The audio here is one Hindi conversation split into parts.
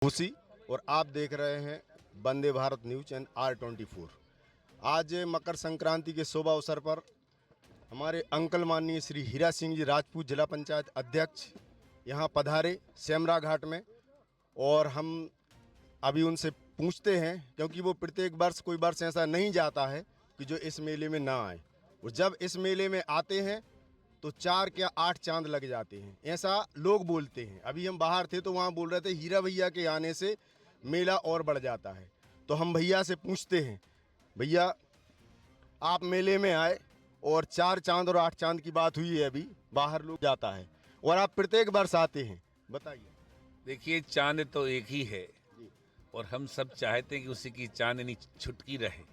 खुशी और आप देख रहे हैं Vande Bharat news and R24। आज मकर संक्रांति के शुभ अवसर पर हमारे अंकल माननीय श्री हीरा सिंह जी राजपूत जिला पंचायत अध्यक्ष यहाँ पधारे सेमरा घाट में, और हम अभी उनसे पूछते हैं, क्योंकि वो प्रत्येक वर्ष कोई वर्ष ऐसा नहीं जाता है कि जो इस मेले में ना आए, और जब इस मेले में आते हैं तो 4 क्या 8 चांद लग जाते हैं, ऐसा लोग बोलते हैं। अभी हम बाहर थे तो वहाँ बोल रहे थे हीरा भैया के आने से मेला और बढ़ जाता है। तो हम भैया से पूछते हैं, भैया आप मेले में आए और 4 चांद और 8 चांद की बात हुई है, अभी बाहर लोग जाता है और आप प्रत्येक वर्ष आते हैं, बताइए। देखिए, चांद तो एक ही है और हम सब चाहते हैं कि उसी की चांदनी छुटकी रहे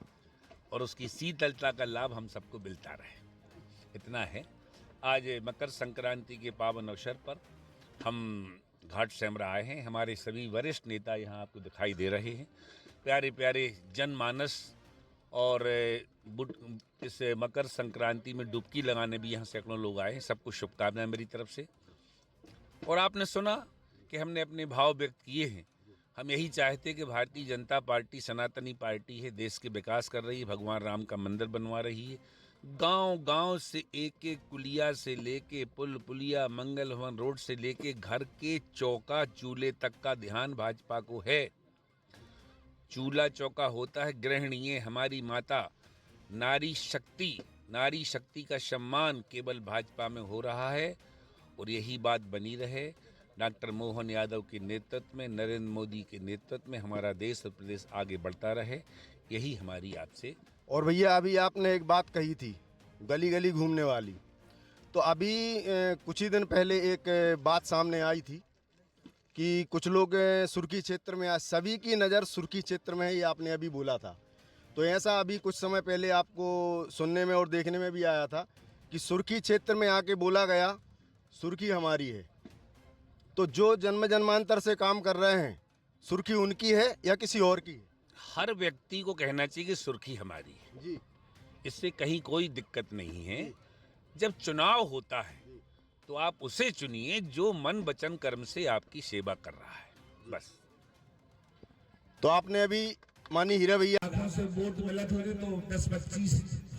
और उसकी शीतलता का लाभ हम सबको मिलता रहे। इतना है। आज मकर संक्रांति के पावन अवसर पर हम घाट सेमरा आए हैं। हमारे सभी वरिष्ठ नेता यहाँ आपको दिखाई दे रहे हैं। प्यारे प्यारे जनमानस और इस मकर संक्रांति में डुबकी लगाने भी यहाँ सैकड़ों लोग आए हैं। सबको शुभकामनाएं मेरी तरफ से। और आपने सुना कि हमने अपने भाव व्यक्त किए हैं। हम यही चाहते हैं कि भारतीय जनता पार्टी सनातनी पार्टी है, देश के विकास कर रही है, भगवान राम का मंदिर बनवा रही है। गांव गांव से एक एक कुलिया से लेके पुल पुलिया मंगल भवन रोड से लेके घर के चौका चूल्हे तक का ध्यान भाजपा को है। चूल्हा चौका होता है गृहिणी, हमारी माता, नारी शक्ति का सम्मान केवल भाजपा में हो रहा है और यही बात बनी रहे। डॉक्टर मोहन यादव के नेतृत्व में, नरेंद्र मोदी के नेतृत्व में हमारा देश और प्रदेश आगे बढ़ता रहे, यही हमारी आपसे। और भैया अभी आपने एक बात कही थी गली गली घूमने वाली, तो अभी कुछ ही दिन पहले एक बात सामने आई थी कि कुछ लोग सुर्खी क्षेत्र में, आज सभी की नज़र सुर्खी क्षेत्र में है, ये आपने अभी बोला था। तो ऐसा अभी कुछ समय पहले आपको सुनने में और देखने में भी आया था कि सुर्खी क्षेत्र में आके बोला गया सुर्खी हमारी है। तो जो जन्म जन्मांतर से काम कर रहे हैं, सुर्खी उनकी है या किसी और की है? हर व्यक्ति को कहना चाहिए कि सुर्खी हमारी है जी। इससे कहीं कोई दिक्कत नहीं है। जब चुनाव होता है तो आप उसे चुनिए जो मन वचन कर्म से आपकी सेवा कर रहा है, बस। तो आपने अभी मानी हीरा भैया से वोट मिला थे तो 10-25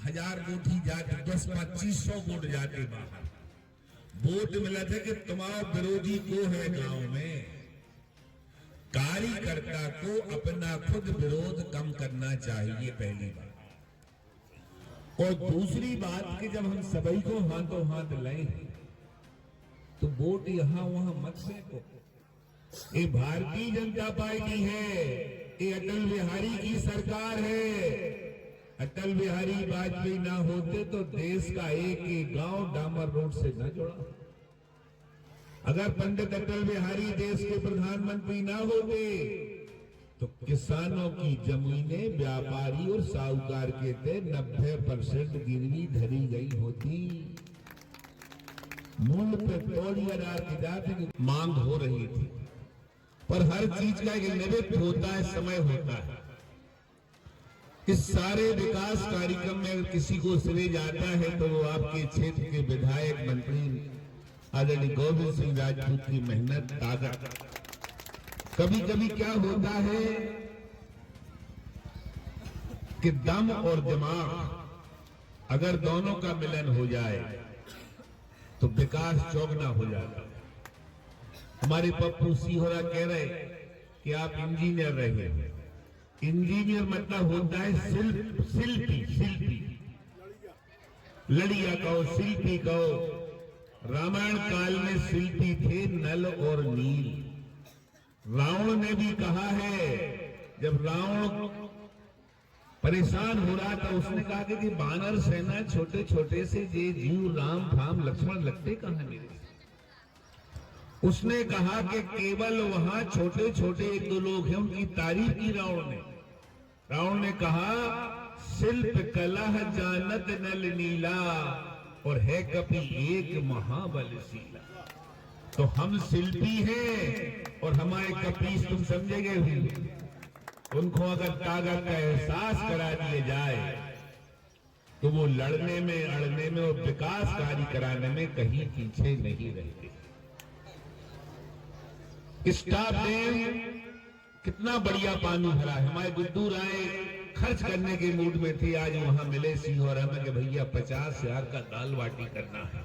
हजार वोट ही जाते, 10-2500 वोट जाते बाहर। वोट मिला था कि तुम्हारा विरोधी को है गांव में, कार्यकर्ता को अपना खुद विरोध कम करना चाहिए, पहली बात। और दूसरी बात कि जब हम सभी को हाथों हाथ लें तो वोट यहां वहां मत फेंको। ये भारतीय जनता पार्टी है, ये अटल बिहारी की सरकार है। अटल बिहारी वाजपेयी ना होते तो देश का एक एक गांव डामर रोड से न जुड़ा। अगर पंडित अटल बिहारी देश के प्रधानमंत्री ना होते तो किसानों की जमीनें व्यापारी और साहूकार के थे 90% गिरवी धरी गई होती। मूल पेट्रोलियर की जाती मांग हो रही थी, पर हर चीज का एक निमित्त होता है, समय होता है। इस सारे विकास कार्यक्रम में अगर किसी को श्रेय जाता है तो वो आपके क्षेत्र के विधायक मंत्री आदरणीय गोविंद सिंह राजपूत की मेहनत, ताकत। कभी कभी क्या होता है कि दम और दिमाग अगर दोनों का मिलन हो जाए तो विकास चौगुना हो जाता है। हमारे पप्पू सिहोरा कह रहे कि आप इंजीनियर रहे। इंजीनियर मतलब होता है शिल्पी, लड़िया कहो, शिल्पी कहो। रामायण काल में शिल्पी थे नल और नील। रावण ने भी कहा है, जब रावण परेशान हो रहा था उसने कहा कि बानर सेना छोटे छोटे से जे जीव राम फाम लक्ष्मण लगते कहां मेरे। उसने कहा कि केवल वहां छोटे छोटे 1-2 लोग हैं, उनकी तारीफ की रावण ने कहा शिल्प कला जानत नल नीला और है कपि एक महाबलशीला। तो हम शिल्पी हैं और हमारे कपीस तुम समझेंगे, उनको अगर ताकत का एहसास करा दिया जाए तो वो लड़ने में, अड़ने में और विकास कार्य कराने में कहीं पीछे नहीं रहते। स्टाफ कितना बढ़िया पानी भरा है। हमारे गुड्डू राय खर्च करने के मूड में थे, आज वहां मिले सीहोरा में कि भैया 50,000 का दाल बाटी करना है।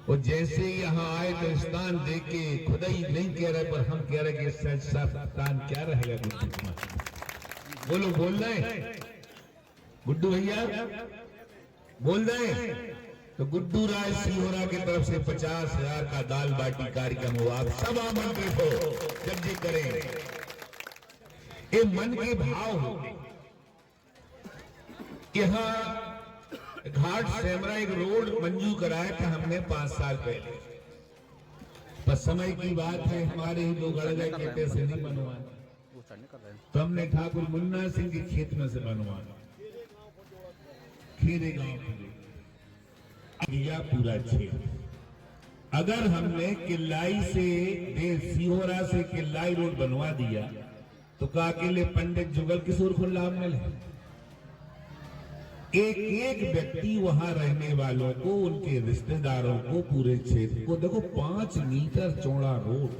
और जैसे ही यहाँ आए तो स्थान देख के खुदा ही नहीं कह रहे, पर हम कह रहे कि इससे स्थान क्या रहेगा गुड्डू कुमार। बोलो, बोल रहे गुड्डू भैया, बोल रहे। तो गुड्डू राय सीहोरा की तरफ से 50,000 का दाल बाटी कार्यक्रम हो। आप सब आमंत्रित हो, जब जी करें। ये मन के भाव होते। यहाँ घाट सेमरा एक रोड मंजूर कराया था हमने 5 साल पहले, पर समय की बात है, हमारे ही लोग अड़ गए, कहते से नहीं बनवाना, तो हमने ठाकुर मुन्ना सिंह के खेत में से बनवाना, खेरे गांव या पूरा क्षेत्र। अगर हमने किल्लाई से सीहोरा से किल्लाई रोड बनवा दिया तो का अकेले पंडित जुगल किशोर को लाभ मिले? एक एक व्यक्ति वहां रहने वालों को, उनके रिश्तेदारों को, पूरे क्षेत्र को। देखो 5 मीटर चौड़ा रोड,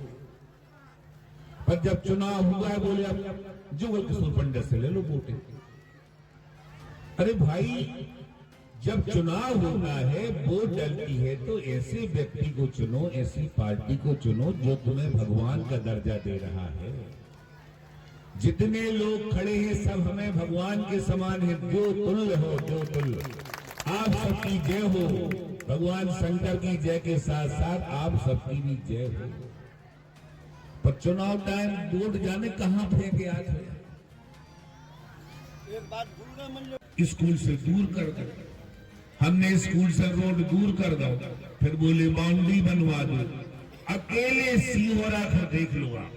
पर जब चुनाव हुआ है बोले अब जुगल किशोर पंडित से ले लो वोटें। अरे भाई, जब चुनाव होना है, वोट डलती है, तो ऐसे व्यक्ति को चुनो, ऐसी पार्टी को चुनो जो तुम्हें भगवान का दर्जा दे रहा है। जितने लोग खड़े हैं सब हमें भगवान के समान है। जो तुल्य हो, जो तुल्य। आप सबकी जय हो, भगवान शंकर की जय के साथ साथ आप सबकी भी जय हो। पर चुनाव टाइम वोट जाने कहां फेंके आते हैं। एक बात भूल गए, स्कूल से दूर कर दो। हमने स्कूल से रोड दूर कर दो, फिर बोले बाउंड्री बनवा दो। अकेले सीहोरा को देख लो आप,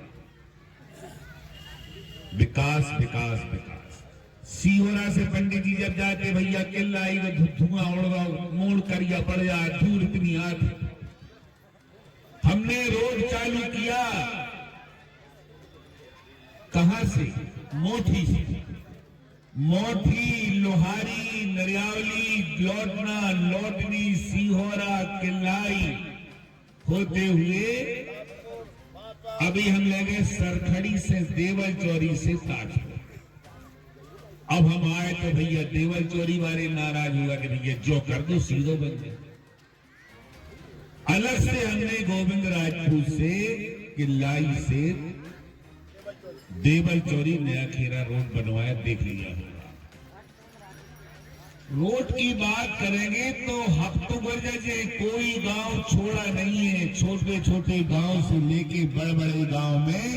विकास विकास विकास। सीहोरा से पंडित जी जब जाते, भैया किला आई तो धुआं उड़ रहा, मोड़ करिया पड़ जा, धूल इतनी आती। हमने रोड चालू किया कहां से? मोठी से। मोठी, लोहारी, नरियावली, लौटना, लौटनी, सीहोरा, किल्लाई होते हुए अभी हम ले गए सरखड़ी से देवल चौरी से ताज। अब हम आए तो भैया देवल चौरी वाले नाराज हुआ कि भैया जो कर दो सीधो बन गए। अलग से हमने गोविंद राजपूत से किल्लाई से देवल चौरी नया खेरा रोड बनवाया, देख लिया होगा। रोड की बात करेंगे तो हफ्तों भर जैसे कोई गांव छोड़ा नहीं है। छोटे छोटे गांव से लेके बड़े बड़े गांव में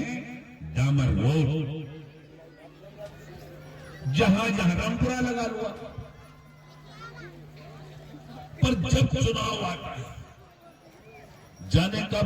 डामर रोड, जहां जहां रामपुरा लगा हुआ। पर जब चुनाव आता है, जाने का